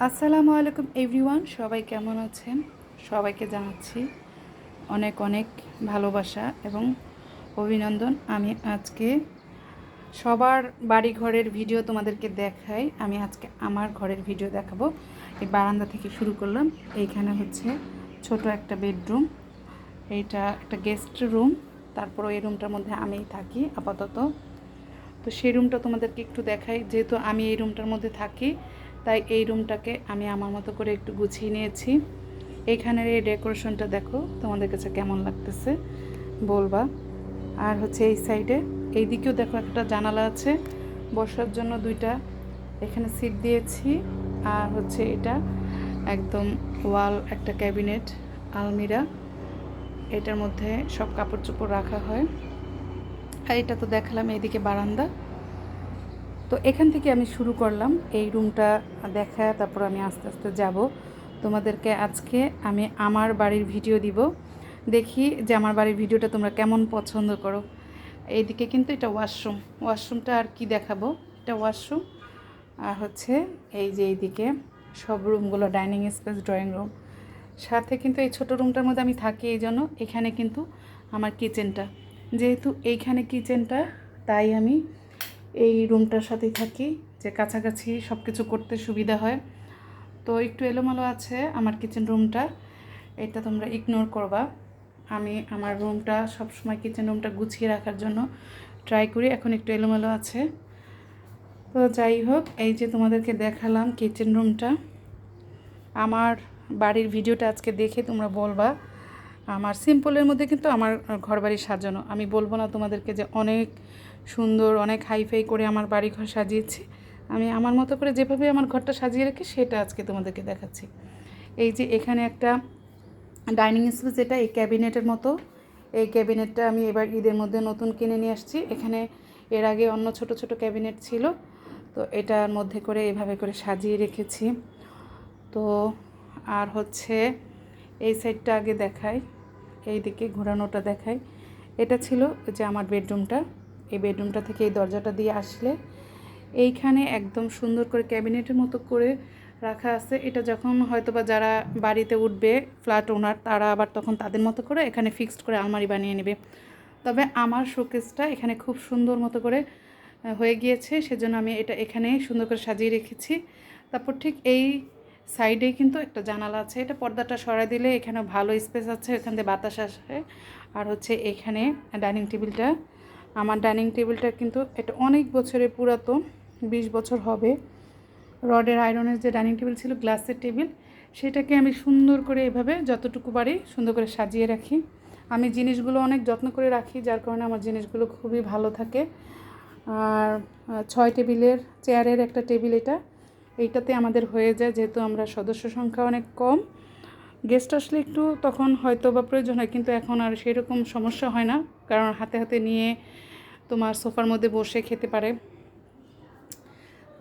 আসসালামু আলাইকুম এভরিওয়ান, সবাই কেমন আছেন? সবাইকে জানাচ্ছি অনেক অনেক ভালোবাসা এবং অভিনন্দন। আমি আজকে সবার বাড়ি ঘরের ভিডিও তোমাদেরকে দেখাই। আমি আজকে আমার ঘরের ভিডিও দেখাবো। এই বারান্দা থেকে শুরু করলাম। এইখানে হচ্ছে ছোট একটা বেডরুম, এইটা একটা গেস্ট রুম। তারপর এই রুমটার মধ্যে আমিই থাকি আপাতত। তো সেই রুমটা তোমাদেরকে একটু দেখাই। যেহেতু আমি এই রুমটার মধ্যে থাকি, তাই এই রুমটাকে আমি আমার মতো করে একটু গুছিয়ে নিয়েছি। এইখানের এই ডেকোরেশনটা দেখো, তোমাদের কাছে কেমন লাগতেছে বলবা। আর হচ্ছে এই সাইডে এই দিকেও দেখো একটা জানালা আছে, বসার জন্য দুইটা এখানে সিট দিয়েছি। আর হচ্ছে এটা একদম ওয়াল একটা ক্যাবিনেট, আলমিরা, এটার মধ্যে সব কাপড় চোপড় রাখা হয়। আর এটা তো দেখালাম, এইদিকে বারান্দা। তো এখান থেকে আমি শুরু করলাম এই রুমটা দেখা, তারপর আমি আস্তে আস্তে যাব তোমাদেরকে। আজকে আমি আমার বাড়ির ভিডিও দিব, দেখি যে আমার বাড়ির ভিডিওটা তোমরা কেমন পছন্দ করো। এইদিকে কিন্তু এটা ওয়াশরুম, ওয়াশরুমটা আর কি দেখাবো, এটা ওয়াশরুম। আর হচ্ছে এই যে এইদিকে সব রুমগুলো, ডাইনিং স্পেস, ড্রয়িং রুম, সাথে কিন্তু এই ছোটো রুমটার মধ্যে আমি থাকি। এই জন্য এখানে কিন্তু আমার কিচেনটা, যেহেতু এইখানে কিচেনটা, তাই আমি এই রুমটার সাথেই থাকি, যে কাছাকাছি সব কিছু করতে সুবিধা হয়। তো একটু এলোমেলো আছে আমার কিচেন রুমটা, এটা তোমরা ইগনোর করবা। আমি আমার রুমটা সবসময়, কিচেন রুমটা গুছিয়ে রাখার জন্য ট্রাই করি। এখন একটু এলোমেলো আছে। তো যাই হোক, এই যে তোমাদেরকে দেখালাম কিচেন রুমটা। আমার বাড়ির ভিডিওটা আজকে দেখে তোমরা বলবা, আমার সিম্পলের মধ্যে কিন্তু আমার ঘরবাড়ি সাজানো। আমি বলবো না তোমাদেরকে যে অনেক সুন্দর, অনেক হাইফাই করে আমার বাড়ি ঘর সাজিয়েছি। আমি আমার মতো করে যেভাবে আমার ঘরটা সাজিয়ে রাখি সেটা আজকে তোমাদেরকে দেখাচ্ছি। এই যে এখানে একটা ডাইনিং স্পেস, এটা এই ক্যাবিনেটের মতো। এই ক্যাবিনেটটা আমি এবার ঈদের মধ্যে নতুন কিনে নিয়ে আসছি। এখানে এর আগে অন্য ছোট ছোট ক্যাবিনেট ছিল, তো এটার মধ্যে করে এভাবে করে সাজিয়ে রেখেছি। তো আর হচ্ছে এই সাইডটা আগে দেখাই, এই দিকে ঘোরানোটা দেখাই। এটা ছিল যে আমার বেডরুমটা। এই বেডরুমটা থেকে এই দরজাটা দিয়ে আসলে এইখানে একদম সুন্দর করে ক্যাবিনেটের মতো করে রাখা আছে। এটা যখন হয়তো বা যারা বাড়িতে উঠবে, ফ্ল্যাট ওনার, তারা আবার তখন তাদের মতো করে এখানে ফিক্সড করে আলমারি বানিয়ে নেবে। তবে আমার শোকেসটা এখানে খুব সুন্দর মতো করে হয়ে গিয়েছে, সেজন্য আমি এটা এখানে সুন্দর করে সাজিয়ে রেখেছি। তারপর ঠিক এই সাইডেই কিন্তু একটা জানালা আছে, এটা পর্দাটা সরাই দিলে এখানে ভালো স্পেস আছে, এখান থেকে বাতাস আসে। আর হচ্ছে এখানে ডাইনিং টেবিলটা, আমার ডাইনিং টেবিলটা কিন্তু এটা অনেক বছরের পুরাতন, 20 বছর হবে। রডের আয়রনের যে ডাইনিং টেবিল ছিল, গ্লাসের টেবিল, সেটাকে আমি সুন্দর করে এভাবে যতটুকু পারি সুন্দর করে সাজিয়ে রাখি। আমি জিনিসগুলো অনেক যত্ন করে রাখি, যার কারণে আমার জিনিসগুলো খুবই ভালো থাকে। আর 6 টেবিলের চেয়ারের একটা টেবিল এটা, এইটাতে আমাদের হয়ে যায়, যেহেতু আমরা সদস্য সংখ্যা অনেক কম। গেস্ট আসলে একটু তখন হয়তো বা প্রয়োজন হয়, কিন্তু এখন আর সেরকম সমস্যা হয় না, কারণ হাতে হাতে নিয়ে তোমার সোফার মধ্যে বসে খেতে পারে।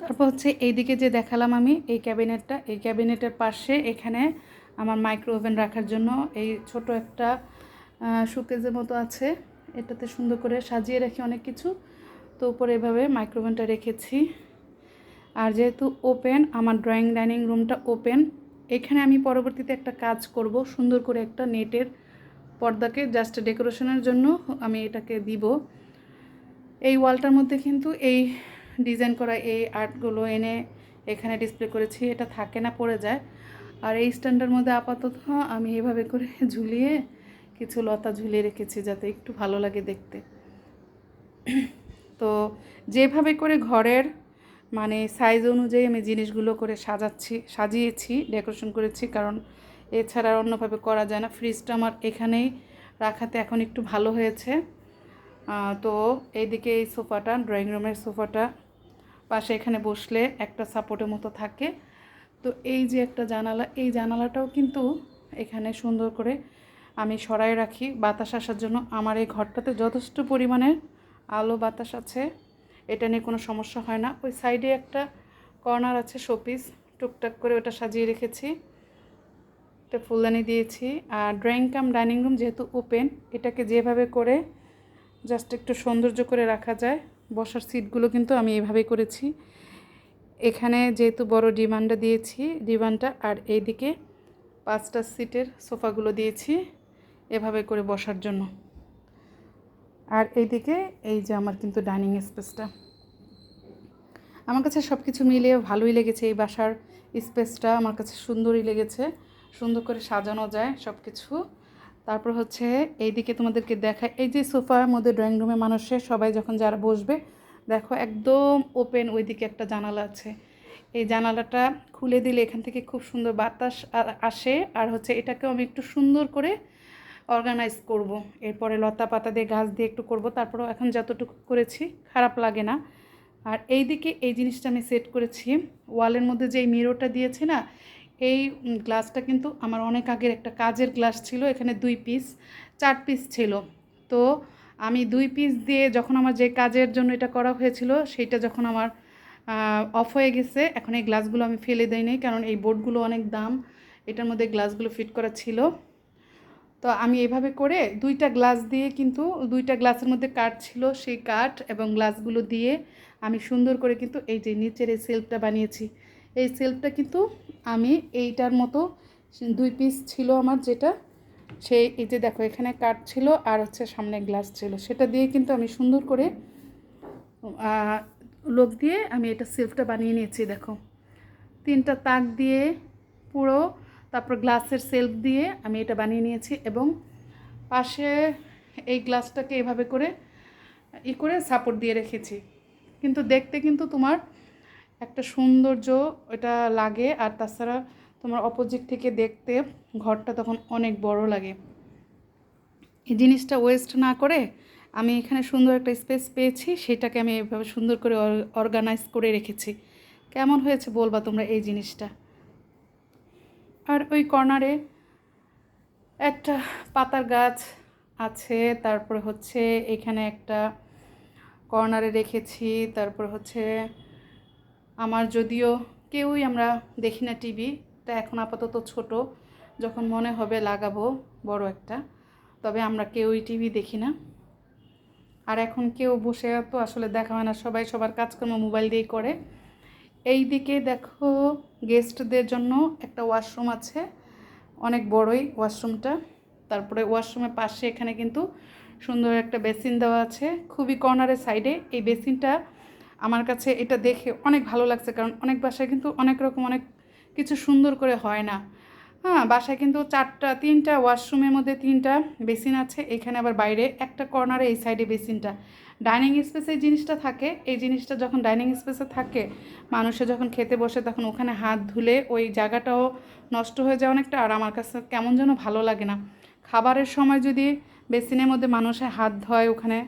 তারপর হচ্ছে এইদিকে যে দেখালাম আমি এই ক্যাবিনেটটা, এই ক্যাবিনেটের পাশে এখানে আমার মাইক্রো ওভেন রাখার জন্য এই ছোট একটা শোকেজের মতো আছে, এটাতে সুন্দর করে সাজিয়ে রাখি অনেক কিছু। তো উপরে এভাবে মাইক্রো ওভেনটা রেখেছি। আর যেহেতু ওপেন, আমার ড্রয়িং ডাইনিং রুমটা ওপেন, এখানে আমি পরবর্তীতে একটা কাজ করব, সুন্দর করে একটা নেটের পর্দাকে জাস্ট ডেকোরেশনের জন্য আমি এটাকে দিব। এই ওয়ালটার মধ্যে কিন্তু এই ডিজাইন করা এই আর্টগুলো এনে এখানে ডিসপ্লে করেছি, এটা থাকে না, পড়ে যায়। আর এই স্ট্যান্ডের মধ্যে আপাতত আমি এভাবে করে ঝুলিয়ে কিছু লতা ঝুলিয়ে রেখেছি, যাতে একটু ভালো লাগে দেখতে। তো যেভাবে করে ঘরের মানে সাইজ অনুযায়ী আমি জিনিসগুলো করে সাজিয়েছি, ডেকোরেশন করেছি, কারণ এছাড়া অন্যভাবে করা যায় না। ফ্রিজটা আমার এখানেই রাখাতে এখন একটু ভালো হয়েছে। তো এইদিকে এই সোফাটা, ড্রয়িং রুমের সোফাটা, পাশে এখানে বসলে একটা সাপোর্টের মতো থাকে। তো এই যে একটা জানালা, এই জানালাটাও কিন্তু এখানে সুন্দর করে আমি সরাই রাখি বাতাস আসার জন্য। আমার এই ঘরটাতে যথেষ্ট পরিমাণে আলো বাতাস আছে, এটা নিয়ে কোনো সমস্যা হয় না। ওই সাইডে একটা কর্নার আছে শোপিস, টুকটাক করে ওটা সাজিয়ে রেখেছি, এটা ফুলদানি দিয়েছি। আর ড্রয়িং কাম ডাইনিং রুম যেহেতু ওপেন, এটাকে যেভাবে করে জাস্ট একটু সৌন্দর্য করে রাখা যায়, বসার সিটগুলো কিন্তু আমি এভাবেই করেছি। এখানে যেহেতু বড় ডিমান্ডটা দিয়েছি, ডিমান্ডটা, আর এইদিকে 5টা সিটের সোফাগুলো দিয়েছি এভাবে করে বসার জন্য। আর এইদিকে এই যে আমার কিন্তু ডাইনিং স্পেসটা, আমার কাছে সব কিছু মিলিয়ে ভালোই লেগেছে। এই বাসার স্পেসটা আমার কাছে সুন্দরই লেগেছে, সুন্দর করে সাজানো যায় সব কিছু। তারপর হচ্ছে এইদিকে তোমাদেরকে দেখায়, এই যে সোফার মধ্যে ড্রয়িং রুমে মানুষের সবাই যখন যারা বসবে, দেখো একদম ওপেন ওইদিকে একটা জানালা আছে। এই জানালাটা খুলে দিলে এখান থেকে খুব সুন্দর বাতাস আসে। আর হচ্ছে এটাকেও আমি একটু সুন্দর করে অর্গানাইজ করব, এরপরে লতা পাতা দিয়ে গাছ দিয়ে একটু করব। তারপরেও এখন যতটুকু করেছি খারাপ লাগে না। আর এই দিকে এই জিনিসটা আমি সেট করেছি, ওয়ালের মধ্যে যে মিররটা দিয়েছি না, এই গ্লাসটা কিন্তু আমার অনেক আগের একটা কাজের গ্লাস ছিল। এখানে 2 পিস 4 পিস ছিল। তো আমি 2 পিস দিয়ে যখন আমার যে কাজের জন্য এটা করা হয়েছিল সেইটা যখন আমার অফ হয়ে গেছে, এখন এই গ্লাসগুলো আমি ফেলে দেই নাই, কারণ এই বোর্ডগুলো অনেক দাম, এটার মধ্যে গ্লাসগুলো ফিট করা ছিল। তো আমি এভাবে করে 2টা গ্লাস দিয়ে, কিন্তু 2টা গ্লাসের মধ্যে কাঠ ছিল, সেই কাঠ এবং গ্লাসগুলো দিয়ে আমি সুন্দর করে কিন্তু এই যে নিচের এই সেলফটা বানিয়েছি। এই সেলফটা কিন্তু আমি এইটার মতো 2 পিস ছিল আমার, যেটা সেই এই যে দেখো এখানে কাঠ ছিল আর হচ্ছে সামনে গ্লাস ছিল, সেটা দিয়ে কিন্তু আমি সুন্দর করে লোক দিয়ে আমি এটা সেলফটা বানিয়ে নিয়েছি। দেখো 3টা তাক দিয়ে পুরো, তারপর গ্লাসের সেলফ দিয়ে আমি এটা বানিয়ে নিয়েছি। এবং পাশে এই গ্লাসটাকে এভাবে করে করে সাপোর্ট দিয়ে রেখেছি, কিন্তু দেখতে কিন্তু তোমার একটা সৌন্দর্য এটা লাগে। আর তাছাড়া তোমার অপোজিট থেকে দেখতে ঘরটা তখন অনেক বড় লাগে। এই জিনিসটা ওয়েস্ট না করে আমি এখানে সুন্দর একটা স্পেস পেয়েছি, সেটাকে আমি এভাবে সুন্দর করে অর্গানাইজ করে রেখেছি। কেমন হয়েছে বলবা তোমরা এই জিনিসটা? আর ওই কর্নারে একটা পাতার গাছ আছে, তারপরে হচ্ছে এখানে একটা কর্নারে রেখেছি। তারপর হচ্ছে আমার যদিও কেউই আমরা দেখি না টিভি, তা এখন আপাতত ছোট, যখন মনে হবে লাগাবো বড় একটা, তবে আমরা কেউই টিভি দেখি না। আর এখন কেউ বসে তো আসলে দেখা হয় না, সবাই সবার কাজকর্ম মোবাইল দিয়েই করে। এই দিকে দেখো গেস্টদের জন্য একটা ওয়াশরুম আছে, অনেক বড়ই ওয়াশরুমটা। তারপরে ওয়াশরুমের পাশে এখানে কিন্তু সুন্দর একটা বেসিন দেওয়া আছে, খুবই কর্নারের সাইডে। এই বেসিনটা আমার কাছে এটা দেখে অনেক ভালো লাগছে, কারণ অনেক বাসায় কিন্তু অনেক রকম অনেক কিছু সুন্দর করে হয় না। হ্যাঁ, বাসায় কিন্তু 3টা ওয়াশরুমের মধ্যে 3টা বেসিন আছে, এখানে আবার বাইরে একটা কর্নারে এই সাইডে বেসিনটা। ডাইনিং স্পেসে এই জিনিসটা থাকে, এই জিনিসটা যখন ডাইনিং স্পেসে থাকে মানুষে যখন খেতে বসে তখন ওখানে হাত ধুলে ওই জায়গাটাও নষ্ট হয়ে যায় অনেকটা, আর আমার কাছে কেমন যেন ভালো লাগে না। খাবারের সময় যদি বেসিনের মধ্যে মানুষের হাত ধোয় ওখানে,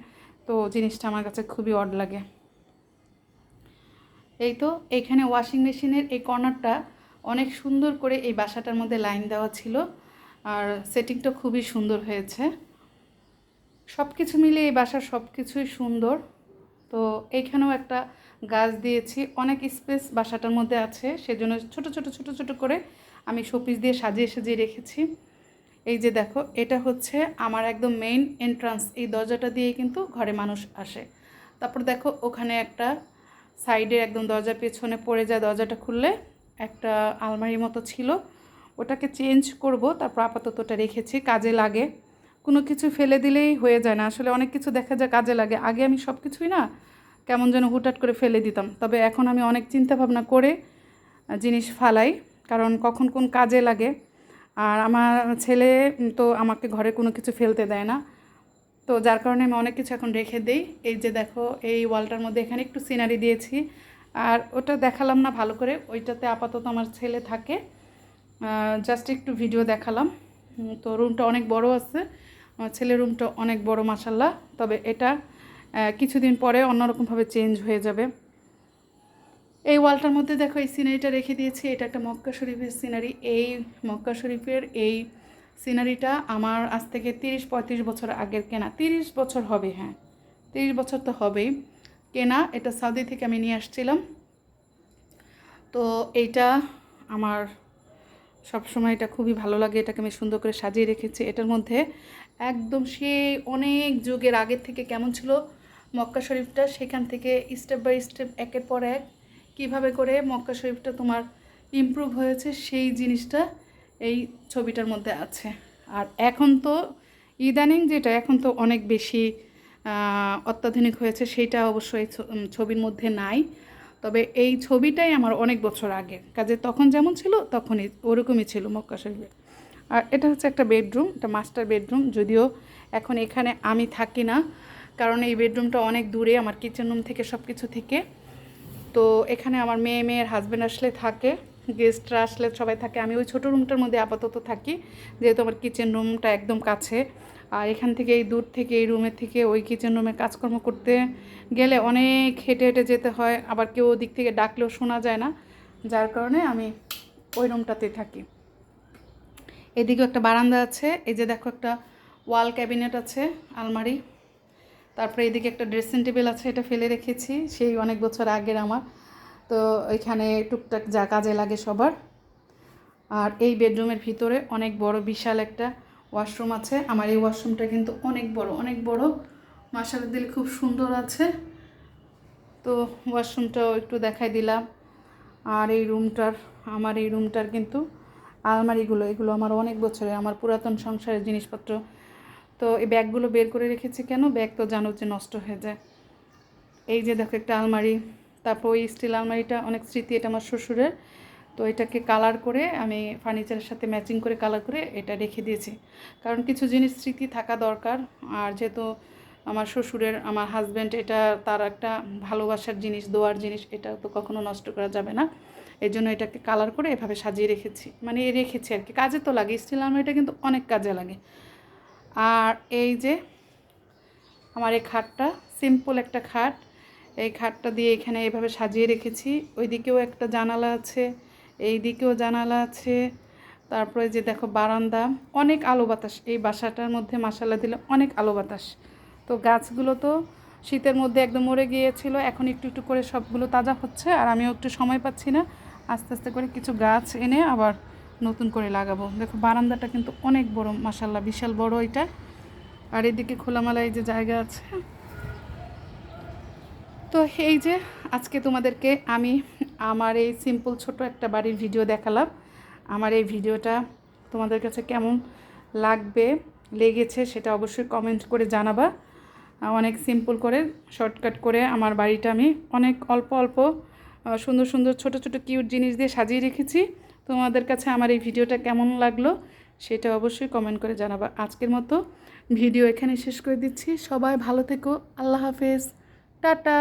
তো জিনিসটা আমার কাছে খুবই অড লাগে। এই তো এইখানে ওয়াশিং মেশিনের এই কর্নারটা অনেক সুন্দর করে এই বাসাটার মধ্যে লাইন দেওয়া ছিল, আর সেটিংটা খুবই সুন্দর হয়েছে। সব কিছু মিলে এই বাসার সব কিছুই সুন্দর। তো এইখানেও একটা গাছ দিয়েছি, অনেক স্পেস বাসাটার মধ্যে আছে, সেজন্য ছোট ছোট ছোট ছোট করে আমি শোপিস দিয়ে সাজিয়ে সাজিয়ে রেখেছি। এই যে দেখো, এটা হচ্ছে আমার একদম মেইন এন্ট্রান্স, এই দরজাটা দিয়েই কিন্তু ঘরে মানুষ আসে। তারপর দেখো ওখানে একটা সাইডে একদম দরজার পেছনে পড়ে যায়, দরজাটা খুললে একটা আলমারির মতো ছিল, ওটাকে চেঞ্জ করব। তারপর আপাতত ওটা রেখেছি, কাজে লাগে। কোনো কিছু ফেলে দিলেই হয়ে যায় না, আসলে অনেক কিছু দেখা যায় কাজে লাগে। আগে আমি সব কিছুই না কেমন যেন হুটহাট করে ফেলে দিতাম, তবে এখন আমি অনেক চিন্তা ভাবনা করে জিনিস ফালাই, কারণ কখন কোন কাজে লাগে। আর আমার ছেলে তো আমাকে ঘরে কোনো কিছু ফেলতে দেয় না, তো যার কারণে আমি অনেক কিছু এখন রেখে দেই। এই যে দেখো এই ওয়ালটার মধ্যে এখানে একটু সিনারি দিয়েছি, আর ওটা দেখালাম না ভালো করে, ওইটাতে আপাতত আমার ছেলে থাকে, জাস্ট একটু ভিডিও দেখালাম। তো রুমটা অনেক বড় আছে, আমার ছেলের রুমটা অনেক বড় মাশাল্লাহ, তবে এটা কিছুদিন পরে অন্যরকমভাবে চেঞ্জ হয়ে যাবে। এই ওয়ালটার মধ্যে দেখো এই সিনারিটা রেখে দিয়েছি, এটা একটা মক্কা শরীফের সিনারি। এই মক্কা শরীফের এই সিনারিটা আমার আজ থেকে 30-35 বছর আগের কেনা, 30 বছর হবে, হ্যাঁ 30 বছর তো হবেই কেনা। এটা সৌদি থেকে আমি নিয়ে আসছিলাম। তো এইটা আমার সবসময় এটা খুবই ভালো লাগে, এটাকে আমি সুন্দর করে সাজিয়ে রেখেছি। এটার মধ্যে একদম সেই অনেক যুগের আগের থেকে কেমন ছিল মক্কা শরীফটা, সেখান থেকে স্টেপ বাই স্টেপ একের পর এক কিভাবে করে মক্কা শরীফটা তোমার ইমপ্রুভ হয়েছে সেই জিনিসটা এই ছবিটার মধ্যে আছে। আর এখন তো ইদানিং যেটা এখন তো অনেক বেশি অত্যাধুনিক হয়েছে, সেটা অবশ্যই ছবির মধ্যে নাই। তবে এই ছবিটাই আমার অনেক বছর আগে, কাজে তখন যেমন ছিল তখনই ওরকমই ছিল মক্কা শরীফে। আর এটা হচ্ছে একটা বেডরুম, এটা মাস্টার বেডরুম। যদিও এখন এখানে আমি থাকি না, কারণ এই বেডরুমটা অনেক দূরে আমার কিচেন রুম থেকে, সব কিছু থেকে। তো এখানে আমার মেয়ের হাজব্যান্ড আসলে থাকে, গেস্টরা আসলে সবাই থাকে। আমি ওই ছোটো রুমটার মধ্যে আপাতত থাকি, যেহেতু আমার কিচেন রুমটা একদম কাছে। আর এখান থেকে এই দূর থেকে, এই রুমের থেকে ওই কিচেন রুমে কাজকর্ম করতে গেলে অনেক হেঁটে হেঁটে যেতে হয়, আবার কেউ ওদিক থেকে ডাকলেও শোনা যায় না, যার কারণে আমি ওই রুমটাতে থাকি। এদিকেও একটা বারান্দা আছে, এই যে দেখো একটা ওয়াল ক্যাবিনেট আছে, আলমারি। তারপরে এদিকে একটা ড্রেসিং টেবিল আছে, এটা ফেলে রেখেছি সেই অনেক বছর আগের আমার। তো এখানে টুকটাক যা কাজে লাগে সবার। আর এই বেডরুমের ভিতরে অনেক বড় বিশাল একটা ওয়াশরুম আছে। আমার এই ওয়াশরুমটা কিন্তু অনেক বড়, মাশাআল্লাহ দিলে খুব সুন্দর আছে। তো ওয়াশরুমটাও একটু দেখাই দিলাম। আর আমার এই রুমটার কিন্তু আলমারিগুলো, এগুলো আমার অনেক বছরের, আমার পুরাতন সংসারের জিনিসপত্র। তো এই ব্যাগগুলো বের করে রেখেছি কেন, ব্যাগ তো জানো যে নষ্ট হয়ে যায়। এই যে দেখো একটা আলমারি, তারপর ওই স্টিল আলমারিটা অনেক স্মৃতি, এটা আমার শ্বশুরের। তো এটাকে কালার করে আমি ফার্নিচারের সাথে ম্যাচিং করে কালার করে এটা রেখে দিয়েছি, কারণ কিছু জিনিস স্মৃতি থাকা দরকার। আর যেহেতু আমার শ্বশুরের, আমার হাজব্যান্ড, এটা তার একটা ভালোবাসার জিনিস, দোয়ার জিনিস, এটা তো কখনো নষ্ট করা যাবে না। এই জন্য এটাকে কালার করে এভাবে সাজিয়ে রেখেছি, মানে রেখেছি আর কি। কাজে তো লাগে, স্টিল আলমারিটা কিন্তু অনেক কাজে লাগে। আর এই যে আমার এই খাটটা, সিম্পল একটা খাট, এই খাটটা দিয়ে এখানে এভাবে সাজিয়ে রেখেছি। ওইদিকেও একটা জানালা আছে, এই দিকেও জানালা আছে। তারপরে যে দেখো বারান্দা, অনেক আলো বাতাস এই বাসাটার মধ্যে, মাশাআল্লাহ দিলে অনেক আলো বাতাস। তো গাছগুলো তো শীতের মধ্যে একদম মরে গিয়েছিল, এখন একটু একটু করে সবগুলো তাজা হচ্ছে। আর আমিও একটু সময় পাচ্ছি না, আস্তে আস্তে করে কিছু গাছ এনে আবার নতুন করে লাগাবো। দেখো বারান্দাটা কিন্তু অনেক বড়, মাশাআল্লাহ বিশাল বড় এটা। আর এদিকে খোলামেলা এই যে জায়গা আছে। তো এই যে আজকে তোমাদেরকে আমি আমার এই সিম্পল ছোট একটা বাড়ির ভিডিও দেখালাম। আমার এই ভিডিওটা তোমাদের কাছে কেমন লেগেছে সেটা অবশ্যই কমেন্ট করে জানাবা। অনেক সিম্পল করে, শর্টকাট করে আমার বাড়িটা আমি অনেক অল্প অল্প সুন্দর সুন্দর ছোট ছোট কিউট জিনিস দিয়ে সাজিয়ে রেখেছি। তোমাদের কাছে আমার এই ভিডিওটা কেমন লাগলো সেটা অবশ্যই কমেন্ট করে জানাবা। আজকের মতো ভিডিও এখানে শেষ করে দিচ্ছি। সবাই ভালো থেকো, আল্লাহ হাফেজ, টাটা।